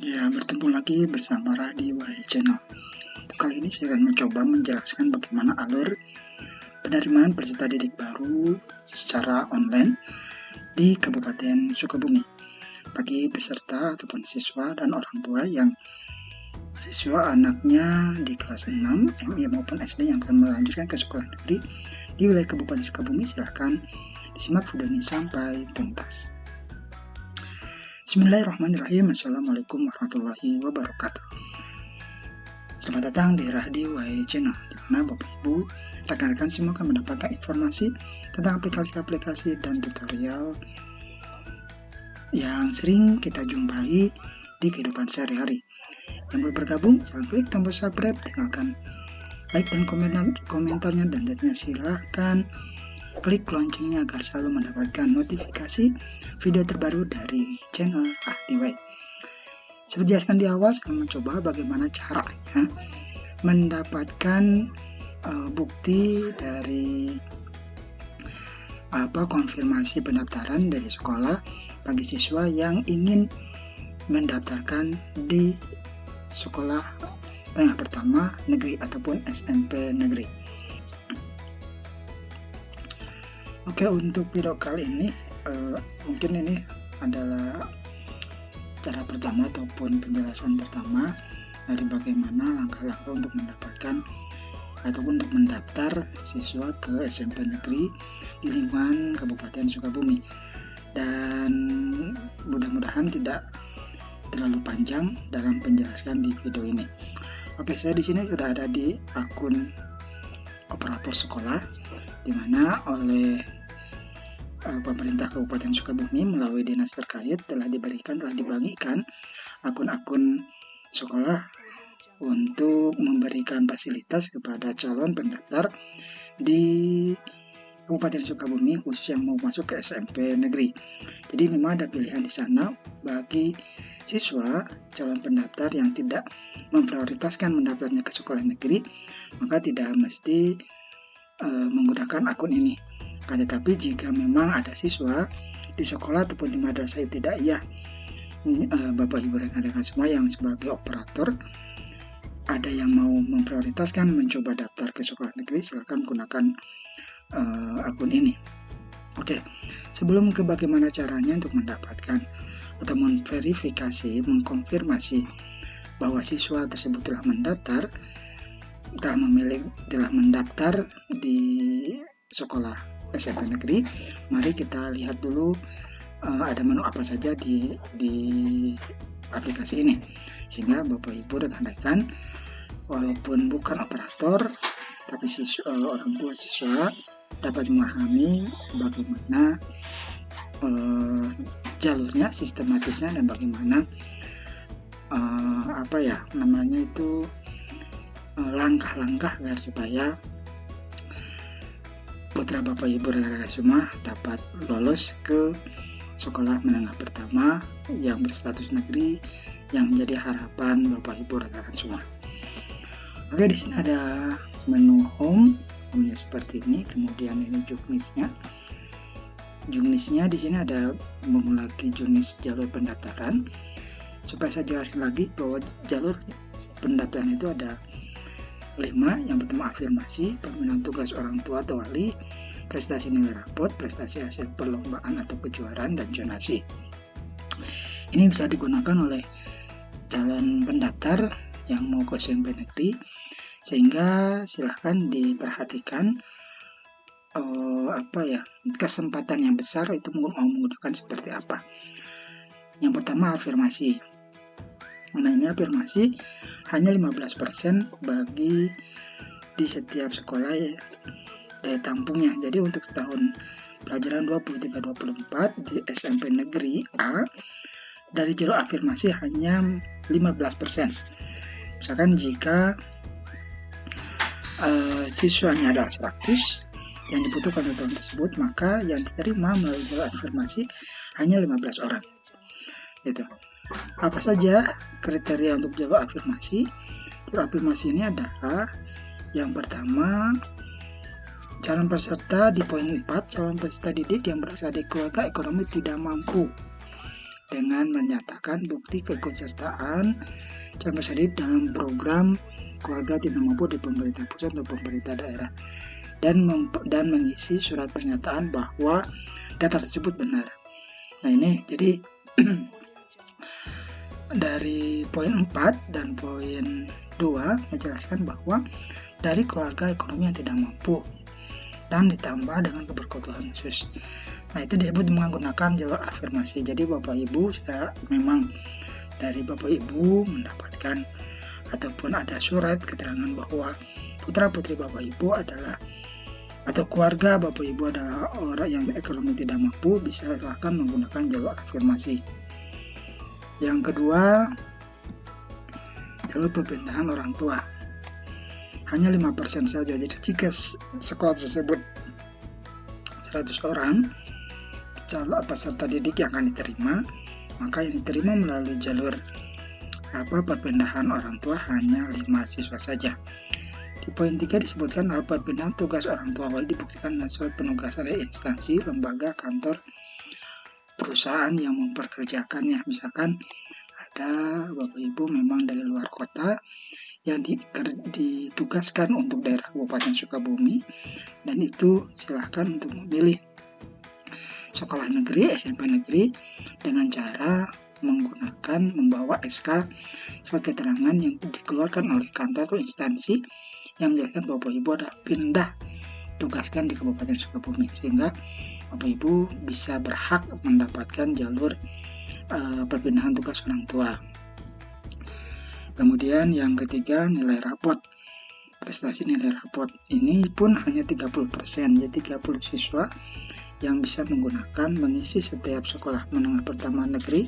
Ya, bertemu lagi bersama Radio Y Channel. Kali ini saya akan mencoba menjelaskan bagaimana alur penerimaan peserta didik baru secara online di Kabupaten Sukabumi bagi peserta ataupun siswa dan orang tua yang siswa anaknya di kelas 6 MI maupun SD yang akan melanjutkan ke sekolah negeri di wilayah Kabupaten Sukabumi. Silahkan disimak video ini sampai tuntas. Bismillahirrahmanirrahim. Assalamualaikum warahmatullahi wabarakatuh. Selamat datang di Radio Y Channel, di mana Bapak Ibu, rekan-rekan semua akan mendapatkan informasi tentang aplikasi-aplikasi dan tutorial yang sering kita jumpai di kehidupan sehari-hari. Yang baru bergabung, silahkan klik tombol subscribe, tinggalkan like dan komentarnya, dan tentunya silahkan klik loncengnya agar selalu mendapatkan notifikasi video terbaru dari channel RDY. Seperti jelaskan di awal, saya mencoba bagaimana caranya mendapatkan bukti dari konfirmasi pendaftaran dari sekolah bagi siswa yang ingin mendaftarkan di sekolah menengah pertama negeri ataupun SMP negeri. Oke, untuk video kali ini mungkin ini adalah cara pertama ataupun penjelasan pertama dari bagaimana langkah-langkah untuk mendapatkan ataupun untuk mendaftar siswa ke SMP negeri di lingkungan Kabupaten Sukabumi. Dan mudah-mudahan tidak terlalu panjang dalam penjelasan di video ini. Oke, saya di sini sudah ada di akun operator sekolah, di mana oleh pemerintah Kabupaten Sukabumi melalui dinas terkait telah dibagikan akun-akun sekolah untuk memberikan fasilitas kepada calon pendaftar di Kabupaten Sukabumi khusus yang mau masuk ke SMP negeri. Jadi memang ada pilihan di sana bagi siswa calon pendaftar yang tidak memprioritaskan mendaftarnya ke sekolah negeri, maka tidak mesti menggunakan akun ini. Tetapi jika memang ada siswa di sekolah ataupun di madrasah ibtidaiyah, Bapak Ibu rekan-rekan semua yang sebagai operator ada yang mau memprioritaskan mencoba daftar ke sekolah negeri, silakan gunakan akun ini. Oke, sebelum ke bagaimana caranya untuk mendapatkan atau memverifikasi, mengkonfirmasi bahwa siswa tersebut telah mendaftar di sekolah SMP negeri, mari kita lihat dulu ada menu apa saja di aplikasi ini, sehingga Bapak Ibu rekan-rekan walaupun bukan operator tapi orang tua siswa dapat memahami bagaimana jalurnya, sistematisnya, dan bagaimana langkah-langkah agar supaya putra Bapak Ibu rekan-rekan semua dapat lolos ke sekolah menengah pertama yang berstatus negeri yang menjadi harapan Bapak Ibu rekan-rekan semua. Oke, di sini ada menu home seperti ini, kemudian ini juknisnya. Juknisnya di sini ada lagi juknis jalur pendaftaran. Supaya saya jelaskan lagi bahwa jalur pendaftaran itu ada 5. Yang pertama afirmasi, permintaan tugas orang tua atau wali, prestasi nilai rapot, prestasi hasil perlombaan atau kejuaraan, dan zonasi. Ini bisa digunakan oleh calon pendaftar yang mau ke SMP negeri, sehingga silahkan diperhatikan kesempatan yang besar itu mau menggunakan seperti apa. Yang pertama afirmasi. Nah, ini afirmasi hanya 15% bagi di setiap sekolah daya tampungnya. Jadi untuk tahun pelajaran 23-24 di SMP negeri A dari jalur afirmasi hanya 15%. Misalkan jika siswanya ada 100 yang dibutuhkan untuk tahun tersebut, maka yang diterima melalui jalur afirmasi hanya 15 orang. Gitu. Apa saja kriteria untuk jalur afirmasi? Jalur afirmasi ini adalah yang pertama, calon peserta di poin 4, calon peserta didik yang berasal dari keluarga ekonomi tidak mampu. dengan menyatakan bukti keikutsertaan calon peserta didik dalam program keluarga tidak mampu di pemerintah pusat atau pemerintah daerah, dan mengisi surat pernyataan bahwa data tersebut benar. Nah ini jadi dari poin 4 dan poin 2 menjelaskan bahwa dari keluarga ekonomi yang tidak mampu dan ditambah dengan keberkebutuhan khusus. Nah itu disebut menggunakan jalur afirmasi. Jadi Bapak Ibu memang dari Bapak Ibu mendapatkan ataupun ada surat keterangan bahwa putra-putri Bapak Ibu adalah atau keluarga Bapak Ibu adalah orang yang ekonomi tidak mampu, bisa silakan menggunakan jalur afirmasi. Yang kedua, jalur perpindahan orang tua. Hanya 5% saja. Jadi jika sekolah tersebut 100 orang calon peserta didik yang akan diterima, maka yang diterima melalui jalur perpindahan orang tua hanya 5 siswa saja. Di poin 3 disebutkan perpindahan tugas orang tua wajib dibuktikan dengan surat penugasan dari instansi, lembaga, kantor, perusahaan yang memperkerjakannya. Misalkan ada Bapak Ibu memang dari luar kota yang ditugaskan untuk daerah Kabupaten Sukabumi, dan itu silahkan untuk memilih sekolah negeri, SMP negeri dengan cara membawa SK surat keterangan yang dikeluarkan oleh kantor atau instansi yang menjelaskan Bapak Ibu ada pindah tugaskan di Kabupaten Sukabumi, sehingga Bapak Ibu bisa berhak mendapatkan jalur perpindahan tugas orang tua. Kemudian yang ketiga, nilai rapot. Prestasi nilai rapot ini pun hanya 30%, jadi 30 siswa yang bisa mengisi setiap sekolah menengah pertama negeri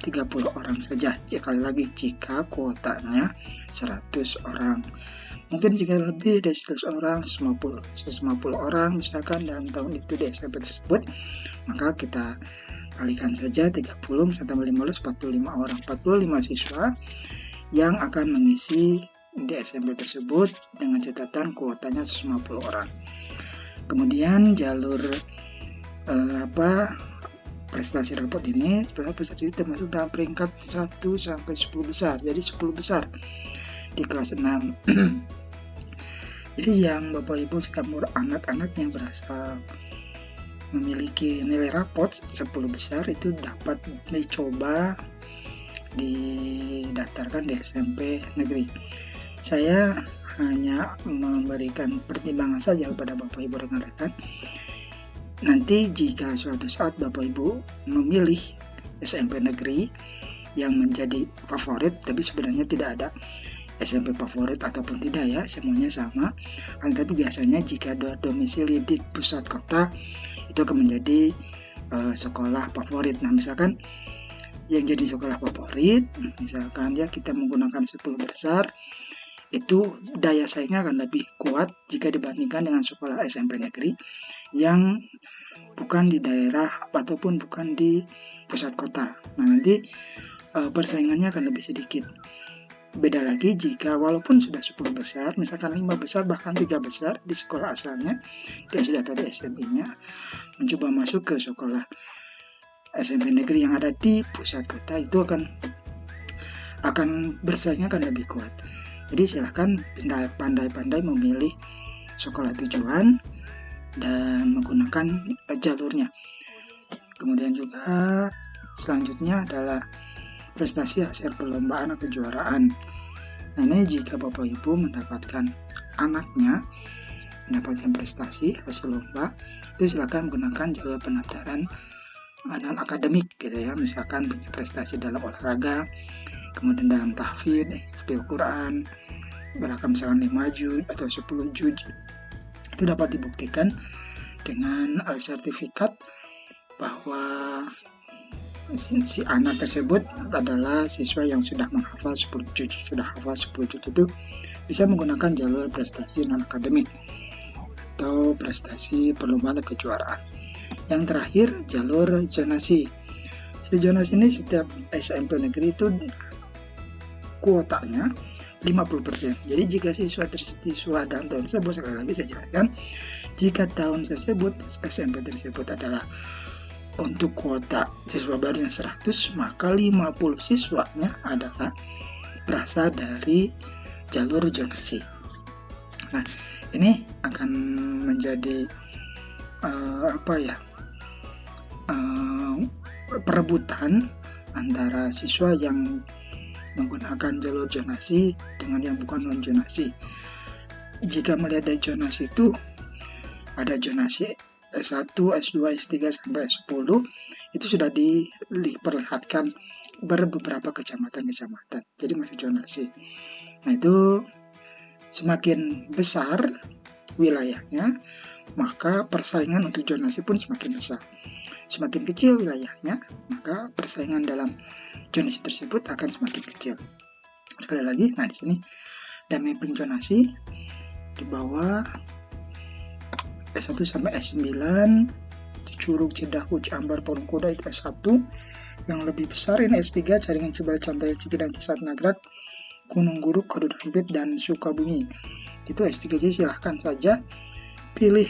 30 orang saja. Sekali lagi, jika kuotanya 100 orang. Mungkin jika lebih dari 100 orang, 150 orang misalkan dalam tahun itu di SMP tersebut, maka kita kalikan saja 30 tambah 15, 45 orang, 45 siswa yang akan mengisi di SMP tersebut dengan catatan kuotanya 150 orang. Kemudian jalur prestasi rapot ini, peserta didik termasuk dalam peringkat 1 sampai 10 besar. Jadi 10 besar di kelas 6. Jadi yang Bapak Ibu sekarang anak-anak yang berasal memiliki nilai rapot 10 besar itu dapat dicoba didaftarkan di SMP negeri. Saya hanya memberikan pertimbangan saja kepada Bapak Ibu rekan-rekan. Nanti jika suatu saat Bapak Ibu memilih SMP negeri yang menjadi favorit, tapi sebenarnya tidak ada SMP favorit ataupun tidak ya, semuanya sama. Tapi biasanya jika domisili di pusat kota itu akan menjadi sekolah favorit. Nah misalkan yang jadi sekolah favorit, misalkan ya kita menggunakan 10 besar, itu daya saingnya akan lebih kuat jika dibandingkan dengan sekolah SMP negeri yang bukan di daerah ataupun bukan di pusat kota. Nah nanti persaingannya akan lebih sedikit. Beda lagi jika walaupun sudah 10 besar, misalkan 5 besar bahkan 3 besar di sekolah asalnya, di SD atau di SMP-nya, mencoba masuk ke sekolah SMP negeri yang ada di pusat kota, itu akan bersaingnya akan lebih kuat. Jadi silahkan pandai-pandai memilih sekolah tujuan dan menggunakan jalurnya. Kemudian juga selanjutnya adalah prestasi hasil perlombaan atau kejuaraan. Nah ini jika Bapak Ibu mendapatkan anaknya mendapatkan prestasi hasil lomba, itu silakan menggunakan jalur pendaftaran non akademik gitu ya, misalkan punya prestasi dalam olahraga, kemudian dalam tahfidz, hafidz Quran, beragam misalkan 5 juz atau 10 juz, itu dapat dibuktikan dengan sertifikat bahwa si anak tersebut adalah siswa yang sudah menghafal 10 juz, itu bisa menggunakan jalur prestasi non akademik atau prestasi perlombaan kejuaraan. Yang terakhir, jalur zonasi. Zonasi ini setiap SMP negeri itu kuotanya 50%. Jadi jika siswa dalam tahun tersebut, sekali lagi saya jelaskan, jika tahun tersebut SMP tersebut adalah untuk kuota siswa baru yang 100, maka 50 siswanya adalah berasal dari jalur zonasi. Nah, ini akan menjadi perebutan antara siswa yang menggunakan jalur zonasi dengan yang bukan non zonasi. Jika melihat dari zonasi itu ada zonasi S1, S2, S3 sampai S10, itu sudah diperlihatkan beberapa kecamatan-kecamatan. Jadi masih zonasi. Nah, itu semakin besar wilayahnya, maka persaingan untuk zonasi pun semakin besar. Semakin kecil wilayahnya, maka persaingan dalam zonasi tersebut akan semakin kecil. Sekali lagi, nah di sini damai zonasi di bawah S1 sampai S9, Curug, Cidahu, Ciambar, Porong Kuda itu S1. Yang lebih besar ini S3, Caringan, Cibale, Cantaya, Cikidang, Cisat, Nagrak, Gunung Guruk, Kododampit, dan Sukabumi. Itu S3, jadi silahkan saja pilih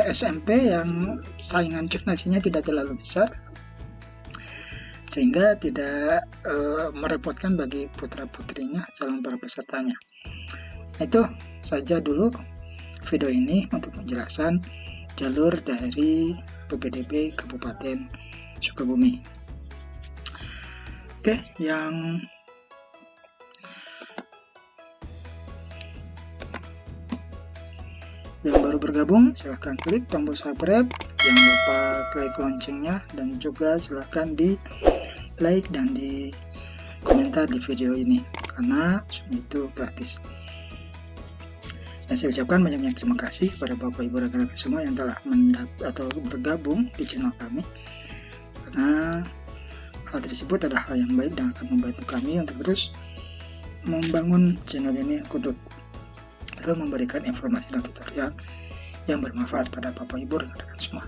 SMP yang saingan zonasinya tidak terlalu besar, sehingga tidak merepotkan bagi putra-putrinya calon para pesertanya. Itu saja dulu video ini untuk penjelasan jalur dari PPDB Kabupaten Sukabumi. Oke, yang baru bergabung silahkan klik tombol subscribe, jangan lupa klik loncengnya, dan juga silahkan di like dan di komentar di video ini karena semua itu gratis. Dan saya ucapkan banyak-banyak terima kasih kepada Bapak Ibu rekan-rekan semua yang telah bergabung di channel kami, karena hal tersebut adalah hal yang baik dan akan membantu kami untuk terus membangun channel ini untuk terus memberikan informasi dan tutorial yang bermanfaat pada Bapak Ibu rekan-rekan semua.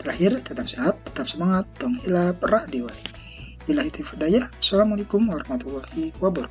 Terakhir, tetap sehat, tetap semangat, tong hilap, rah diwali. Billahi taufiq hidayah. Assalamualaikum warahmatullahi wabarakatuh.